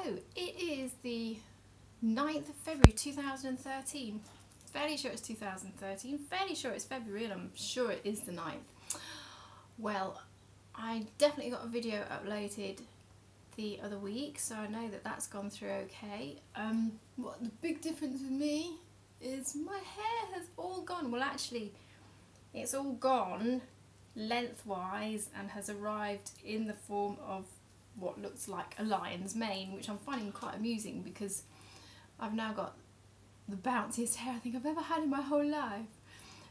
it is the 9th of February 2013. Fairly sure it's 2013, fairly sure it's February, and I'm sure it is the 9th. Well, I definitely got a video uploaded the other week, so I know that that's gone through okay. What the big difference with me is my hair has all gone. Well, actually, it's all gone lengthwise and has arrived in the form of what looks like a lion's mane, which I'm finding quite amusing because I've now got the bounciest hair I think I've ever had in my whole life.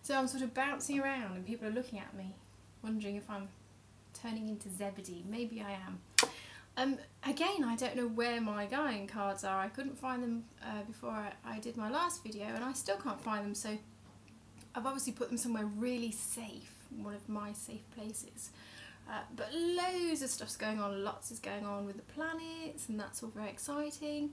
So I'm sort of bouncing around and people are looking at me, wondering if I'm turning into Zebedee. Maybe I am. Again, I don't know where my Gaian cards are. I couldn't find them before I did my last video, and I still can't find them, so I've obviously put them somewhere really safe, one of my safe places. But loads of stuff's going on, lots is going on with the planets, and that's all very exciting.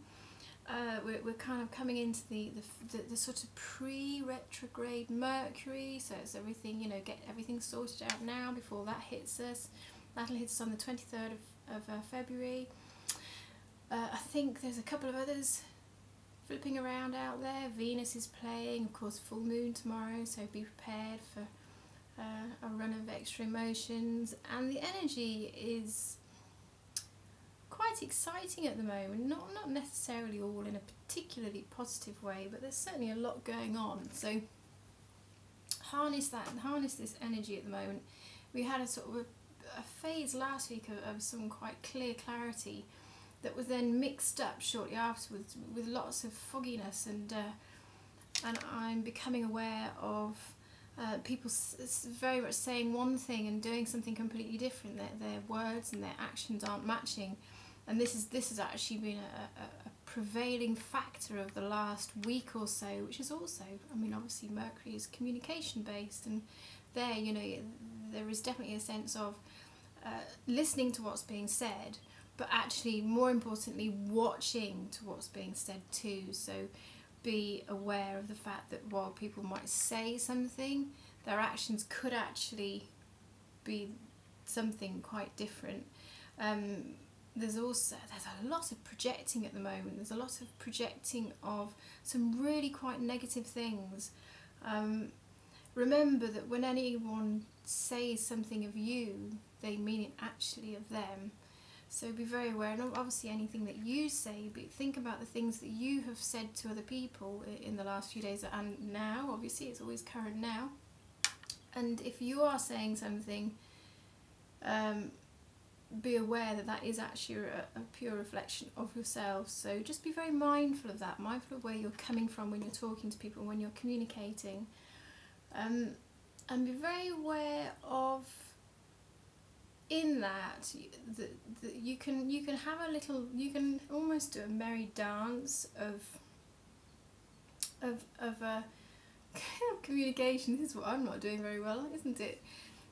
We're kind of coming into the sort of pre-retrograde Mercury, so it's everything, you know, get everything sorted out now before that hits us. That'll hit us on the 23rd of February. I think there's a couple of others flipping around out there. Venus is playing, of course, full moon tomorrow, so be prepared for a run of extra emotions, and the energy is quite exciting at the moment. Not necessarily all in a particularly positive way, but there's certainly a lot going on, so harness that and harness this energy at the moment. We had a sort of a phase last week of some quite clear clarity that was then mixed up shortly afterwards with lots of fogginess, and I'm becoming aware of people very much saying one thing and doing something completely different. Their words and their actions aren't matching, and this has actually been a prevailing factor of the last week or so, which is also, I mean, obviously Mercury is communication based, and there, you know, there is definitely a sense of listening to what's being said, but actually more importantly watching to what's being said too. So be aware of the fact that while people might say something, their actions could actually be something quite different. There's a lot of projecting at the moment. There's a lot of projecting of some really quite negative things. Remember that when anyone says something of you, they mean it actually of them. So be very aware, and obviously anything that you say, but think about the things that you have said to other people in the last few days and now. Obviously it's always current now. And if you are saying something, be aware that that is actually a pure reflection of yourself. So just be very mindful of that, mindful of where you're coming from when you're talking to people, when you're communicating. And be very aware of, in that you can have a little, you can almost do a merry dance of communication. This is what I'm not doing very well, isn't it?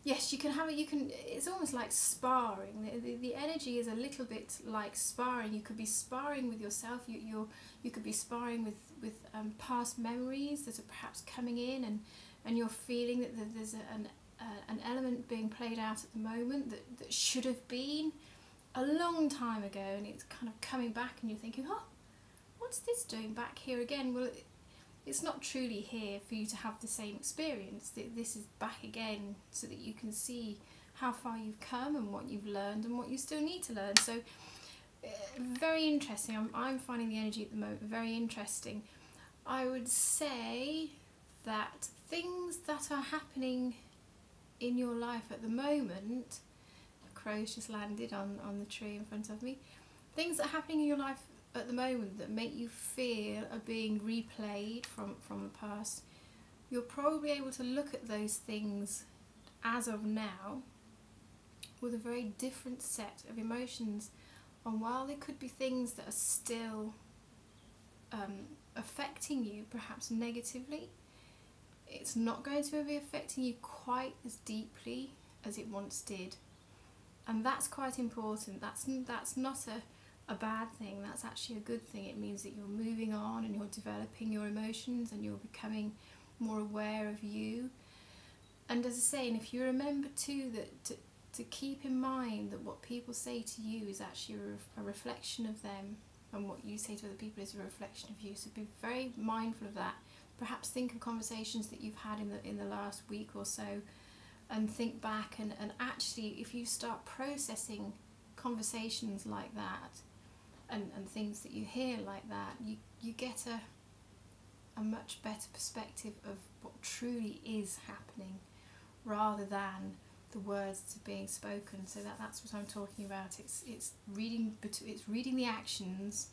Yes, you can have it. It's almost like sparring. The energy is a little bit like sparring. You could be sparring with yourself. You could be sparring with past memories that are perhaps coming in, and you're feeling that there's an element being played out at the moment that should have been a long time ago, and it's kind of coming back, and you're thinking, oh, what's this doing back here again? Well, it's not truly here for you to have the same experience. This is back again so that you can see how far you've come and what you've learned and what you still need to learn. So very interesting. I'm finding the energy at the moment very interesting. I would say that things that are happening in your life at the moment, a crow's just landed on the tree in front of me, things that are happening in your life at the moment that make you feel are being replayed from the past, you're probably able to look at those things as of now with a very different set of emotions. And while there could be things that are still affecting you perhaps negatively, it's not going to be affecting you quite as deeply as it once did, and that's quite important. That's not a bad thing, that's actually a good thing. It means that you're moving on and you're developing your emotions and you're becoming more aware of you. And as I say, and if you remember too that to keep in mind that what people say to you is actually a reflection of them. and what you say to other people is a reflection of you. So be very mindful of that. Perhaps think of conversations that you've had in the last week or so, and think back, and actually if you start processing conversations like that and things that you hear like that, you get a much better perspective of what truly is happening, rather than the words that are being spoken. So that's what I'm talking about. It's reading the actions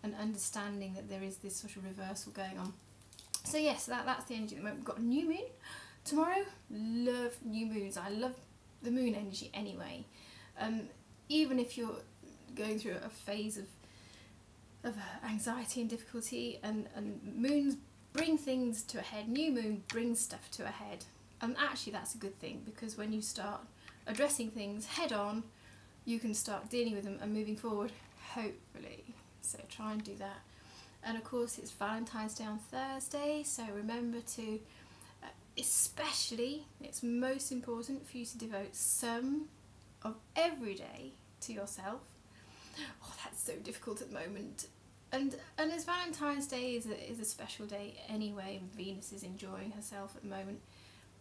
and understanding that there is this sort of reversal going on. So yes, that's the energy at the moment. We've got a new moon tomorrow. Love new moons. I love the moon energy anyway. Even if you're going through a phase of anxiety and difficulty, and moons bring things to a head. New moon brings stuff to a head. And actually that's a good thing, because when you start addressing things head on, you can start dealing with them and moving forward, hopefully. So try and do that. And of course it's Valentine's Day on Thursday, so remember to, especially, it's most important for you to devote some of every day to yourself. Oh, that's so difficult at the moment. And as Valentine's Day is a special day anyway, and Venus is enjoying herself at the moment,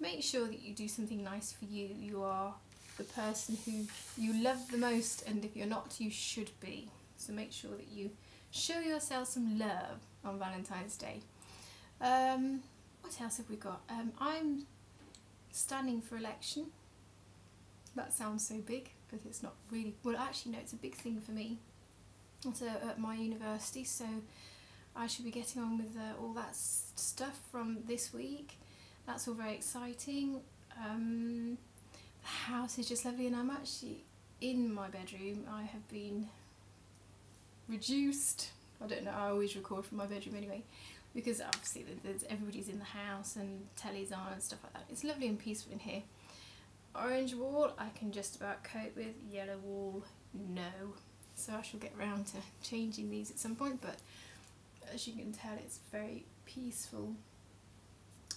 make sure that you do something nice for you. You are the person who you love the most, and if you're not, you should be. So make sure that you show yourself some love on Valentine's Day. What else have we got? I'm standing for election. That sounds so big, but it's not really. Well, actually no, it's a big thing for me. It's at my university, so I should be getting on with all that stuff from this week. That's all very exciting. The house is just lovely, and I'm actually in my bedroom. I have been reduced. I don't know, I always record from my bedroom anyway, because obviously everybody's in the house and telly's on and stuff like that. It's lovely and peaceful in here. Orange wall I can just about cope with, yellow wall no. So I shall get around to changing these at some point, but as you can tell it's very peaceful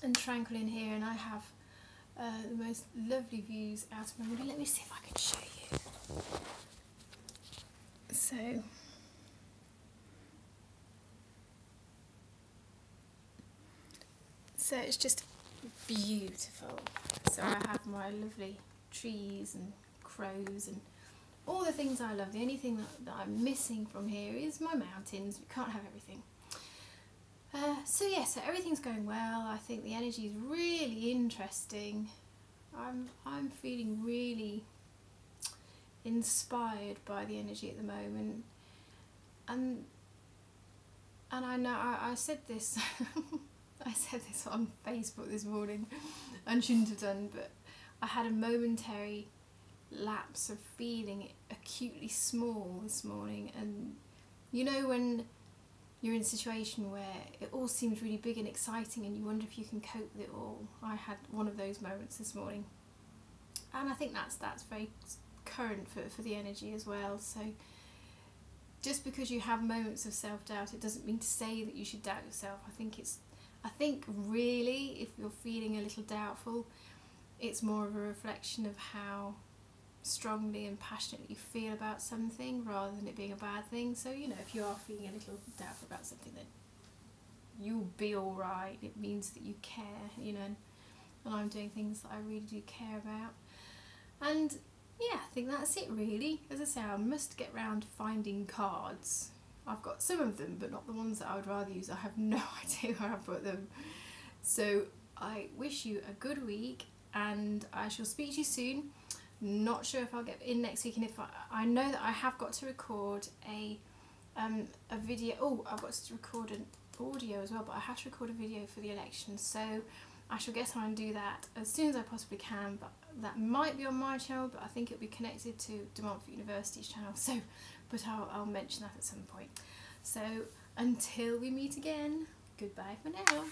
and tranquil in here, and I have the most lovely views out of my window. Let me see if I can show you. So it's just beautiful. So I have my lovely trees and crows and all the things I love. The only thing that I'm missing from here is my mountains. We can't have everything. So yeah, so everything's going well. I think the energy is really interesting. I'm feeling really inspired by the energy at the moment, and I know I said this I said this on Facebook this morning and shouldn't have done, but I had a momentary lapse of feeling acutely small this morning. And you know when you're in a situation where it all seems really big and exciting and you wonder if you can cope with it all. I had one of those moments this morning, and I think that's very current for the energy as well. So just because you have moments of self-doubt, it doesn't mean to say that you should doubt yourself. I think really if you're feeling a little doubtful, it's more of a reflection of how strongly and passionately you feel about something rather than it being a bad thing. So, you know, if you are feeling a little doubtful about something, then you'll be alright. It means that you care, you know, and I'm doing things that I really do care about. And yeah, I think that's it really. As I say, I must get round to finding cards. I've got some of them, but not the ones that I would rather use. I have no idea where I put them. So I wish you a good week, and I shall speak to you soon. Not sure if I'll get in next week, and if I know that I have got to record a video. Oh, I've got to record an audio as well, but I have to record a video for the election, so I shall get on and do that as soon as I possibly can. But that might be on my channel, but I think it'll be connected to De Montfort University's channel, so but I'll mention that at some point. So until we meet again, goodbye for now.